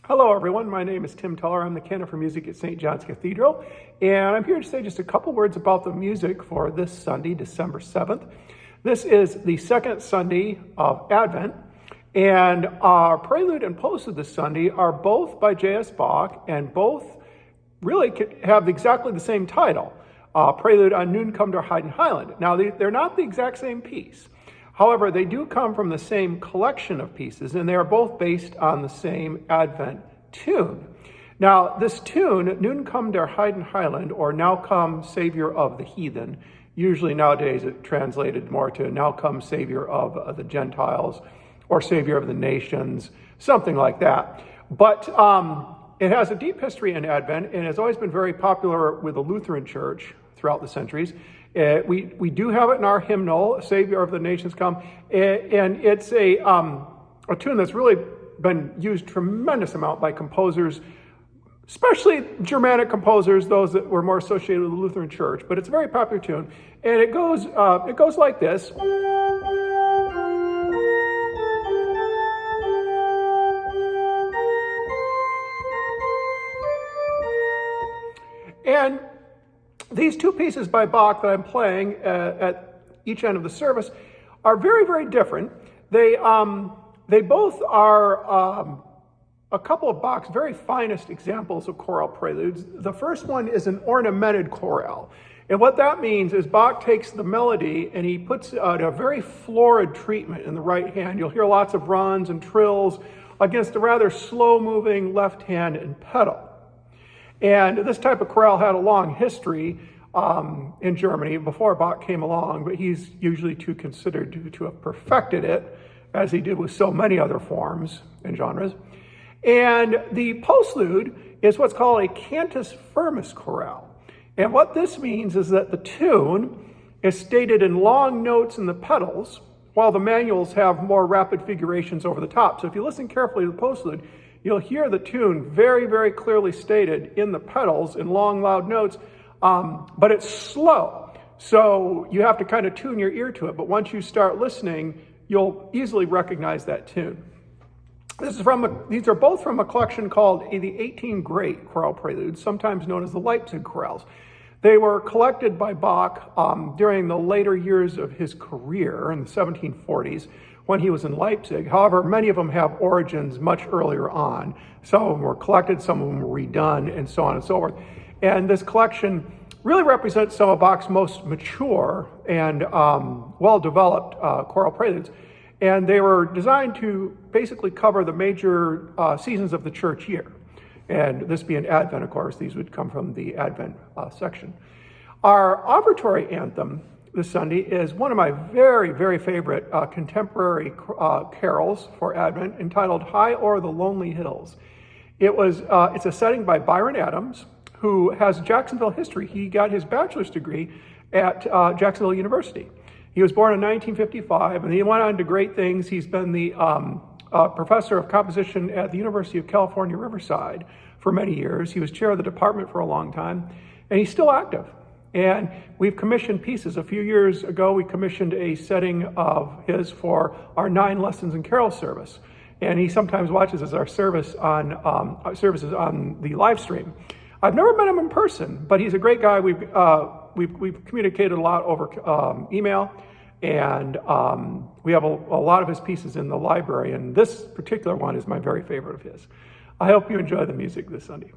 Hello everyone, my name is Tim Tuller. I'm the canon for music at St. John's Cathedral, and I'm here to say just a couple words about the music for this Sunday, December 7th. This is the second Sunday of Advent, and our prelude and postlude this Sunday are both by J.S. Bach, and both really have exactly the same title, Prelude on Nun come der Heiden Heiland. Now, they're not the exact same piece. However, they do come from the same collection of pieces, and they are both based on the same Advent tune. Now, this tune, Nun come der Heiden Heiland, or Now come Savior of the Heathen, usually nowadays it translated more to Now come Savior of the Gentiles, or Savior of the Nations, something like that. But it has a deep history in Advent, and has always been very popular with the Lutheran Church throughout the centuries. We do have it in our hymnal, Savior of the Nations Come, and it's a tune that's really been used tremendous amount by composers, especially Germanic composers, those that were more associated with the Lutheran Church. But it's a very popular tune, and it goes like this. And these two pieces by Bach that I'm playing at each end of the service are very, very different. They both are a couple of Bach's very finest examples of chorale preludes. The first one is an ornamented chorale. And what that means is Bach takes the melody and he puts a very florid treatment in the right hand. You'll hear lots of runs and trills against a rather slow-moving left hand and pedal. And this type of chorale had a long history in Germany before Bach came along, but he's usually considered to have perfected it, as he did with so many other forms and genres. And the postlude is what's called a cantus firmus chorale. And what this means is that the tune is stated in long notes in the pedals, while the manuals have more rapid figurations over the top. So if you listen carefully to the postlude, you'll hear the tune very, very clearly stated in the pedals in long, loud notes, but it's slow. So you have to kind of tune your ear to it. But once you start listening, you'll easily recognize that tune. These are both from a collection called the 18 Great Chorale Preludes, sometimes known as the Leipzig Chorales. They were collected by Bach during the later years of his career in the 1740s, when he was in Leipzig. However, many of them have origins much earlier on. Some of them were collected, some of them were redone, and so on and so forth. And this collection really represents some of Bach's most mature and well-developed chorale preludes. And they were designed to basically cover the major seasons of the church year. And this being Advent, of course, these would come from the Advent section. Our offertory anthem this Sunday is one of my very, very favorite contemporary carols for Advent, entitled High O'er the Lonely Hills. It's a setting by Byron Adams, who has Jacksonville history. He got his bachelor's degree at Jacksonville University. He was born in 1955, and he went on to great things. He's been the professor of composition at the University of California, Riverside for many years. He was chair of the department for a long time, and he's still active. And we've commissioned pieces. A few years ago, we commissioned a setting of his for our 9 Lessons in Carol service. And he sometimes watches as our services on the live stream. I've never met him in person, but he's a great guy. We've communicated a lot over email, and we have a lot of his pieces in the library, and this particular one is my very favorite of his. I hope you enjoy the music this Sunday.